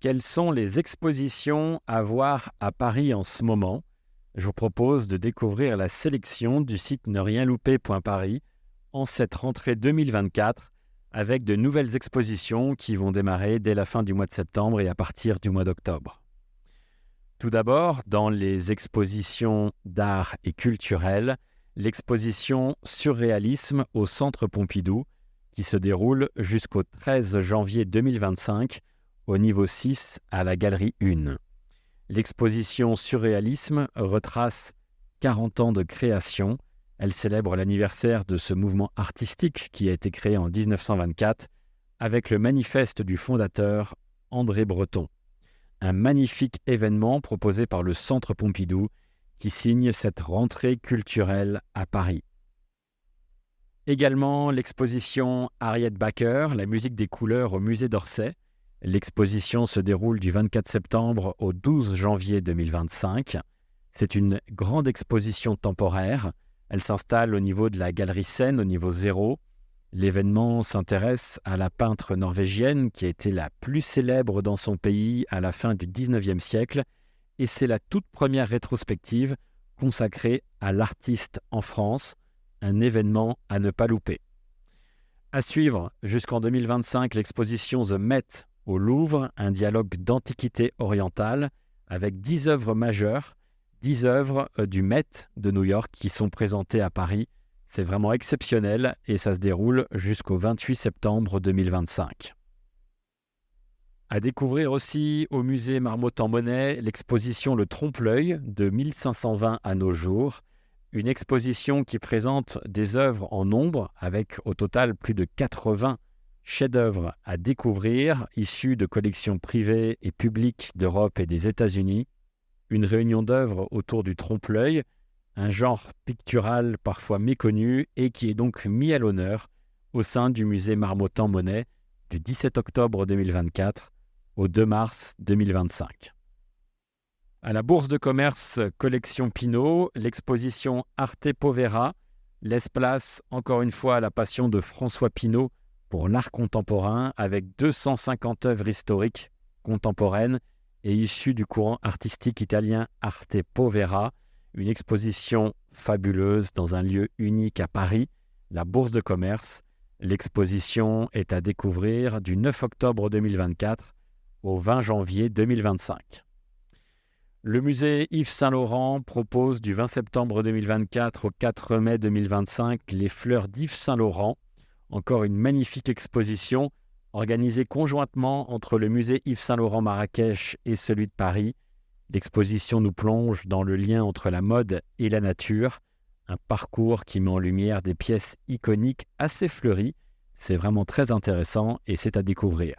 Quelles sont les expositions à voir à Paris en ce moment? Je vous propose de découvrir la sélection du site nerienlouper.paris en cette rentrée 2024 avec de nouvelles expositions qui vont démarrer dès la fin du mois de septembre et à partir du mois d'octobre. Tout d'abord, dans les expositions d'art et culturel, l'exposition Surréalisme au Centre Pompidou qui se déroule jusqu'au 13 janvier 2025 au niveau 6 à la Galerie 1. L'exposition Surréalisme retrace 40 ans de création. Elle célèbre l'anniversaire de ce mouvement artistique qui a été créé en 1924 avec le manifeste du fondateur André Breton. Un magnifique événement proposé par le Centre Pompidou qui signe cette rentrée culturelle à Paris. Également l'exposition Harriet Backer, la musique des couleurs au musée d'Orsay. L'exposition se déroule du 24 septembre au 12 janvier 2025. C'est une grande exposition temporaire. Elle s'installe au niveau de la Galerie Seine, au niveau 0. L'événement s'intéresse à la peintre norvégienne qui a été la plus célèbre dans son pays à la fin du 19e siècle et c'est la toute première rétrospective consacrée à l'artiste en France, un événement à ne pas louper. À suivre jusqu'en 2025 l'exposition The Met au Louvre, un dialogue d'antiquité orientale avec 10 œuvres majeures, 10 œuvres du Met de New York qui sont présentées à Paris. C'est vraiment exceptionnel et ça se déroule jusqu'au 28 septembre 2025. À découvrir aussi au musée Marmottan-Monet l'exposition Le Trompe-l'œil de 1520 à nos jours. Une exposition qui présente des œuvres en nombre avec au total plus de 80 chefs-d'œuvre à découvrir issus de collections privées et publiques d'Europe et des États-Unis. Une réunion d'œuvres autour du trompe-l'œil, un genre pictural parfois méconnu et qui est donc mis à l'honneur au sein du musée Marmottan-Monet du 17 octobre 2024 au 2 mars 2025. À la Bourse de commerce Collection Pinault, l'exposition Arte Povera laisse place encore une fois à la passion de François Pinault pour l'art contemporain avec 250 œuvres historiques contemporaines et issues du courant artistique italien Arte Povera, une exposition fabuleuse dans un lieu unique à Paris, la Bourse de commerce. L'exposition est à découvrir du 9 octobre 2024 au 20 janvier 2025. Le musée Yves Saint-Laurent propose du 20 septembre 2024 au 4 mai 2025 les fleurs d'Yves Saint-Laurent. Encore une magnifique exposition organisée conjointement entre le musée Yves Saint-Laurent Marrakech et celui de Paris. L'exposition nous plonge dans le lien entre la mode et la nature, un parcours qui met en lumière des pièces iconiques assez fleuries. C'est vraiment très intéressant et c'est à découvrir.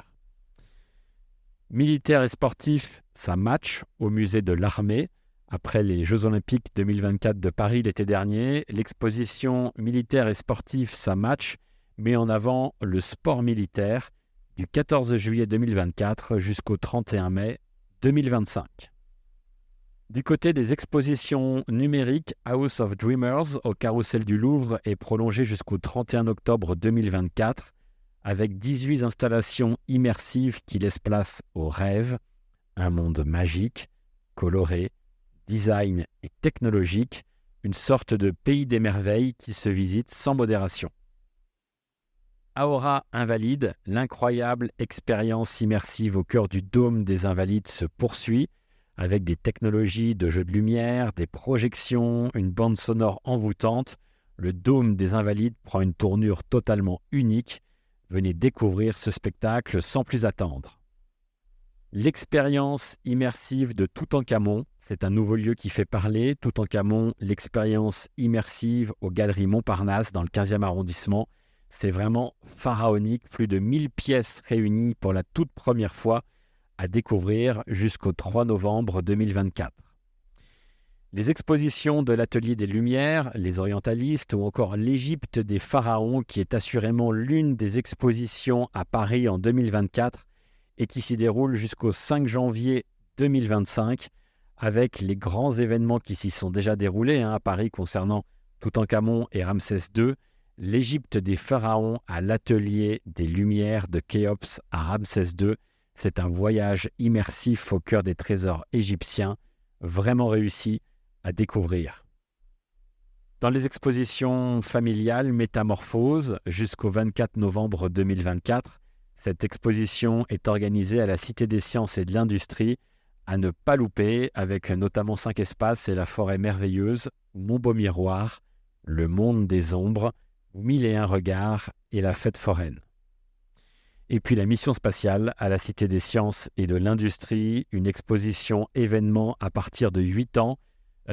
Militaire et sportif, ça match au musée de l'Armée. Après les Jeux Olympiques 2024 de Paris l'été dernier, l'exposition militaire et sportif, ça match, met en avant le sport militaire du 14 juillet 2024 jusqu'au 31 mai 2025. Du côté des expositions numériques, House of Dreamers au Carrousel du Louvre est prolongé jusqu'au 31 octobre 2024 avec 18 installations immersives qui laissent place au rêve, un monde magique, coloré, design et technologique, une sorte de pays des merveilles qui se visite sans modération. Aora Invalides, l'incroyable expérience immersive au cœur du dôme des Invalides se poursuit avec des technologies de jeux de lumière, des projections, une bande sonore envoûtante. Le dôme des Invalides prend une tournure totalement unique. Venez découvrir ce spectacle sans plus attendre. L'expérience immersive de Toutankhamon, c'est un nouveau lieu qui fait parler. Toutankhamon, l'expérience immersive aux Galeries Montparnasse dans le 15e arrondissement. C'est vraiment pharaonique, plus de 1000 pièces réunies pour la toute première fois à découvrir jusqu'au 3 novembre 2024. Les expositions de l'Atelier des Lumières, les Orientalistes ou encore l'Égypte des Pharaons qui est assurément l'une des expositions à Paris en 2024 et qui s'y déroule jusqu'au 5 janvier 2025 avec les grands événements qui s'y sont déjà déroulés à Paris concernant Toutankhamon et Ramsès II, l'Égypte des Pharaons à l'Atelier des Lumières de Khéops à Ramsès II. C'est un voyage immersif au cœur des trésors égyptiens, vraiment réussi à découvrir. Dans les expositions familiales Métamorphose jusqu'au 24 novembre 2024, cette exposition est organisée à la Cité des Sciences et de l'Industrie, à ne pas louper, avec notamment 5 espaces et la forêt merveilleuse, Mon Beau Miroir, le monde des ombres, 1001 regards et la fête foraine. Et puis la mission spatiale à la Cité des Sciences et de l'Industrie, une exposition événement à partir de 8 ans.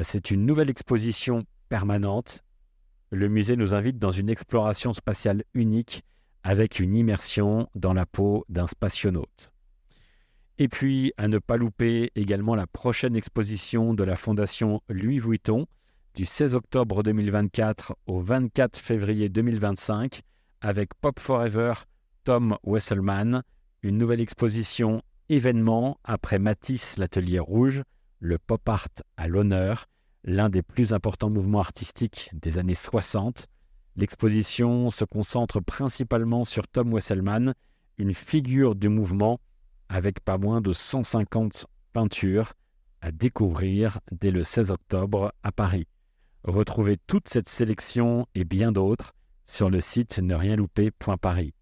C'est une nouvelle exposition permanente. Le musée nous invite dans une exploration spatiale unique avec une immersion dans la peau d'un spationaute. Et puis, à ne pas louper également la prochaine exposition de la Fondation Louis Vuitton du 16 octobre 2024 au 24 février 2025 avec Pop Forever, Tom Wesselmann, une nouvelle exposition événement après Matisse l'Atelier Rouge, le pop art à l'honneur, l'un des plus importants mouvements artistiques des années 60. L'exposition se concentre principalement sur Tom Wesselmann, une figure du mouvement avec pas moins de 150 peintures à découvrir dès le 16 octobre à Paris. Retrouvez toute cette sélection et bien d'autres sur le site nerienlouper.paris.